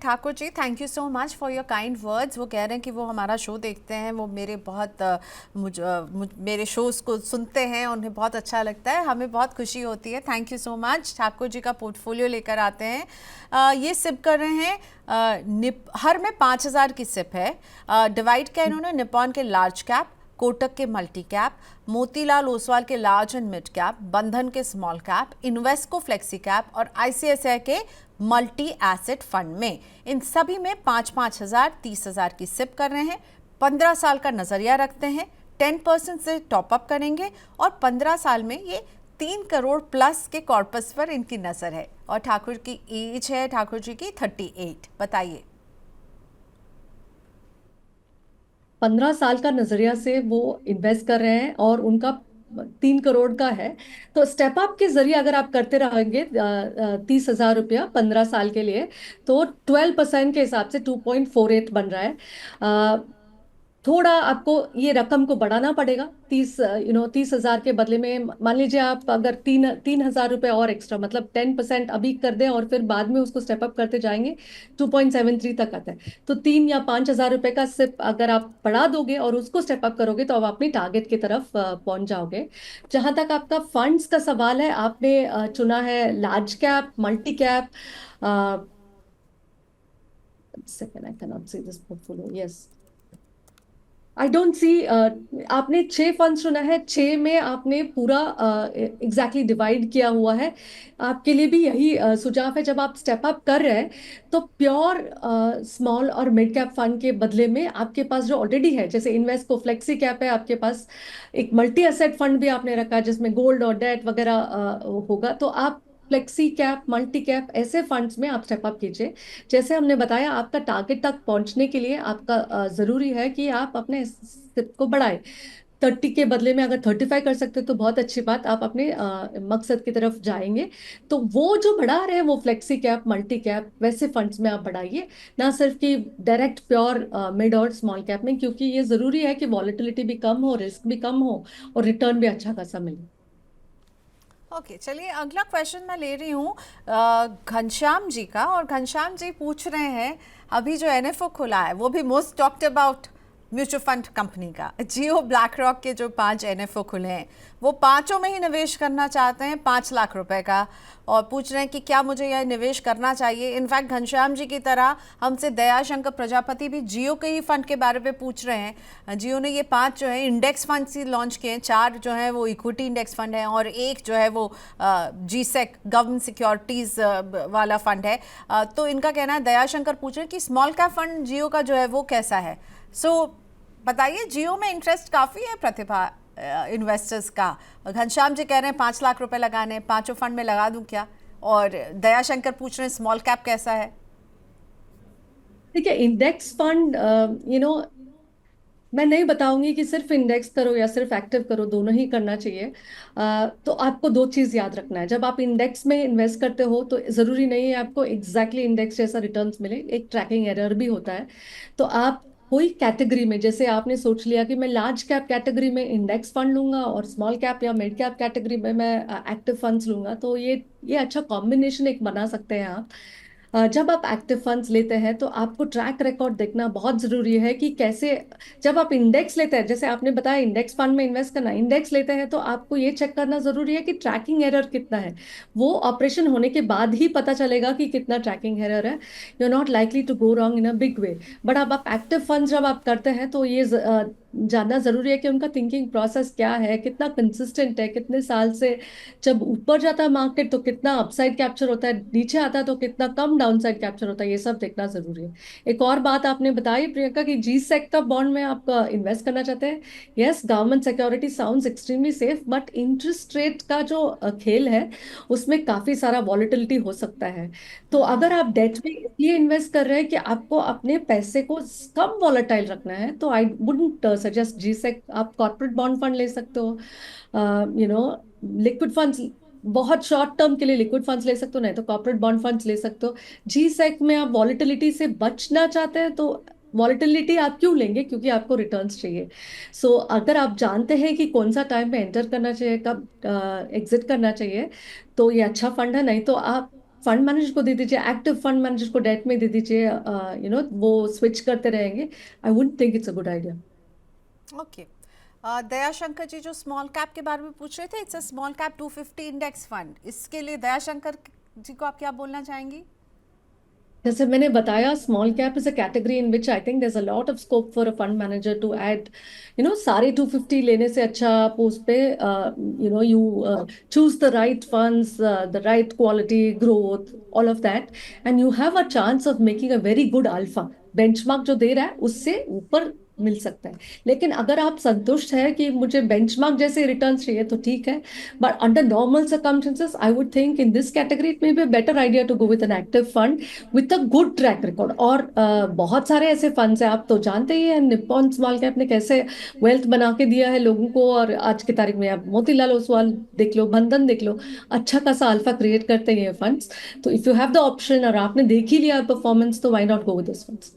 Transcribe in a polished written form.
Thakur ji, thank you so much for your kind words. वो कह रहे हैं कि वो हमारा शो देखते हैं, वो मेरे बहुत मेरे शोज़ को सुनते हैं, उन्हें बहुत अच्छा लगता है, हमें बहुत खुशी होती है। Thank you so much. Thakur ji का पोर्टफोलियो लेकर आते हैं। ये सिप कर रहे हैं। हर में 5,000 की सिप है। डिवाइड किया इन्होंने निपॉन के लार्ज कैप, कोटक के मल्टी कैप, मोतीलाल ओसवाल के लार्ज एंड मिड कैप, बंधन के small cap, Invesco flexi cap और आईसीआईसीआई के मल्टी एसेट फंड में। इन सभी में 5,000 30,000 की सिप कर रहे हैं। 15 साल का नजरिया रखते हैं, 10% से टॉपअप करेंगे और 15 साल में ये 3 करोड़ प्लस के कॉर्पस पर इनकी नजर है। और ठाकुर की एज है, ठाकुर जी की 38। बताइए। 15 साल का नजरिया से वो इन्वेस्ट कर रहे हैं और उनका 3 करोड़ का है। तो स्टेप अप के जरिए अगर आप करते रहेंगे 30,000 रुपया 15 साल के लिए, तो 12% के हिसाब से 2.48 बन रहा है। थोड़ा आपको ये रकम को बढ़ाना पड़ेगा। 30,000 के बदले में मान लीजिए आप अगर 3,000 रुपये और एक्स्ट्रा, मतलब 10% अभी कर दें और फिर बाद में उसको स्टेप अप करते जाएंगे, 2.73 तक आता है। तो 3 या 5,000 रुपये का सिर्फ अगर आप बढ़ा दोगे और उसको स्टेप अप करोगे तो अब अपनी टारगेट की तरफ पहुंच जाओगे। जहां तक आपका फंड्स का सवाल है, आपने चुना है large cap, multi cap. Second, I can not see this portfolio. Yes, I don't see. आपने 6 फंड्स चुना है, 6 में आपने पूरा एग्जैक्टली डिवाइड किया हुआ है। आपके लिए भी यही सुझाव है, जब आप स्टेप अप कर रहे हैं तो प्योर स्मॉल और मिड कैप फंड के बदले में आपके पास जो ऑलरेडी है, जैसे इन्वेस्ट को फ्लेक्सी कैप है आपके पास, एक मल्टी एसेट फंड भी आपने रखा है जिसमें गोल्ड और डेट वगैरह होगा, तो आप फ्लेक्सी कैप, मल्टी कैप ऐसे फंड्स में आप स्टेप अप कीजिए। जैसे हमने बताया, आपका टारगेट तक पहुंचने के लिए आपका जरूरी है कि आप अपने सिप को बढ़ाएं। 30 के बदले में अगर 35 कर सकते हो तो बहुत अच्छी बात, आप अपने मकसद की तरफ जाएंगे। तो वो जो बढ़ा रहे हैं वो फ्लेक्सी कैप, मल्टी कैप वैसे फंड्स में आप बढ़ाइए, ना सिर्फ कि डायरेक्ट प्योर मिड और स्मॉल कैप में, क्योंकि ये जरूरी है कि वॉलेटिलिटी भी कम हो, रिस्क भी कम हो और रिटर्न भी अच्छा खासा मिले। ओके, चलिए अगला क्वेश्चन मैं ले रही हूँ घनश्याम जी का। और घनश्याम जी पूछ रहे हैं, अभी जो एनएफओ खुला है वो भी most talked about mutual fund company का, जियो ब्लैक रॉक के जो 5 एनएफओ खुले हैं, वो पांचों में ही निवेश करना चाहते हैं 5 लाख रुपए का। और पूछ रहे हैं कि क्या मुझे यह निवेश करना चाहिए। इनफैक्ट घनश्याम जी की तरह हमसे दयाशंकर प्रजापति भी जियो के ही फंड के बारे में पूछ रहे हैं। जियो ने ये 5 जो है इंडेक्स फंड ही लॉन्च किए हैं। 4 जो है वो इक्विटी इंडेक्स फंड है और एक जो है वो जीसेक गवर्नमेंट सिक्योरिटीज वाला फंड है। तो इनका कहना है, दयाशंकर पूछ रहे हैं कि स्मॉल कैप फंड जियो का जो है वो कैसा है। बताइए, जियो में इंटरेस्ट काफ़ी है प्रतिभा इन्वेस्टर्स का। घनश्याम जी कह रहे हैं 5 लाख रुपए लगाने, पांचों फंड में लगा दूं क्या। और दयाशंकर पूछ रहे हैं स्मॉल कैप कैसा है। देखिए, इंडेक्स फंड मैं नहीं बताऊंगी कि सिर्फ इंडेक्स करो या सिर्फ एक्टिव करो, दोनों ही करना चाहिए। तो आपको दो चीज याद रखना है, जब आप इंडेक्स में इन्वेस्ट करते हो तो जरूरी नहीं है आपको एग्जैक्टली इंडेक्स जैसा रिटर्न्स मिले, एक ट्रैकिंग एरर भी होता है। तो आप कोई कैटेगरी में, जैसे आपने सोच लिया कि मैं लार्ज कैप कैटेगरी में इंडेक्स फंड लूंगा और स्मॉल कैप या मिड कैप कैटेगरी में मैं एक्टिव फंड्स लूंगा, तो ये अच्छा कॉम्बिनेशन एक बना सकते हैं आप। जब आप एक्टिव फंड्स लेते हैं तो आपको ट्रैक रिकॉर्ड देखना बहुत जरूरी है कि कैसे। जब आप इंडेक्स लेते हैं, जैसे आपने बताया इंडेक्स फंड में इन्वेस्ट करना, इंडेक्स लेते हैं तो आपको ये चेक करना जरूरी है कि ट्रैकिंग एरर कितना है। वो ऑपरेशन होने के बाद ही पता चलेगा कि कितना ट्रैकिंग एरर है। You are not likely to go wrong in a big way. But अब आप एक्टिव फंड्स जब आप करते हैं तो ये जानना जरूरी है कि उनका थिंकिंग प्रोसेस क्या है, कितना कंसिस्टेंट है, कितने साल से। जब ऊपर जाता है मार्केट तो कितना अपसाइड कैप्चर होता है, नीचे आता है तो कितना कम डाउनसाइड कैप्चर होता है, ये सब देखना जरूरी है। एक और बात आपने बताई प्रियंका कि जी सेक्टर बॉन्ड में आप इन्वेस्ट करना चाहते हैं। Yes, government security sounds extremely safe, but interest rate का जो खेल है उसमें काफी सारा वॉलेटिलिटी हो सकता है। तो अगर आप डेट में इसलिए इन्वेस्ट कर रहे हैं कि आपको अपने पैसे को कम वॉलेटाइल रखना है, तो आई वुडंट सजेस्ट जी सेक। आप कॉर्पोरेट बॉन्ड फंड ले सकते हो, यू नो लिक्विड फंड्स, बहुत शॉर्ट टर्म के लिए लिक्विड फंड्स ले सकते हो, नहीं तो कॉर्पोरेट बॉन्ड फंड्स ले सकते हो। जी सेक में आप वॉलेटिलिटी से बचना चाहते हैं तो वॉलेटिलिटी आप क्यों लेंगे, क्योंकि आपको रिटर्न्स चाहिए। सो अगर आप जानते हैं कि कौन सा टाइम में एंटर करना चाहिए, कब एग्जिट करना चाहिए, तो ये अच्छा फंड है। नहीं तो आप फंड मैनेजर को दे दीजिए, एक्टिव फंड मैनेजर को डेट में दे दीजिए, वो स्विच करते रहेंगे। I wouldn't think it's a good idea. Okay. Dayashankar ji जो स्मॉल कैप के बारे में पूछ रहे थे, it's a small cap 250 index fund, इसके लिए दयाशंकर जी को आप क्या बोलना चाहेंगी? जैसे मैंने बताया, small cap is a category in which I think there is a lot of scope for a fund manager to add, सारे 250 लेने से अच्छा आप उस पे you choose the right funds, the right quality, growth, all of that, and you have a chance of making a very good alpha. Benchmark जो दे रहा है उससे ऊपर मिल सकता है। लेकिन अगर आप संतुष्ट है कि मुझे बेंचमार्क जैसे रिटर्न चाहिए तो ठीक है, but under normal circumstances I would think in this category it may be a better idea to go with an active fund with a good track record. और बहुत सारे ऐसे फंड्स हैं, आप तो जानते ही हैं निप्पॉन स्मॉल कैप ने कैसे वेल्थ बना के दिया है लोगों को। और आज की तारीख में आप मोतीलाल ओसवाल देख लो, बंधन देख लो, अच्छा खासा अल्फा क्रिएट करते हैं ये फंड्स। तो if you have the option और आपने देख ही लिया परफॉर्मेंस, तो why not go with this funds.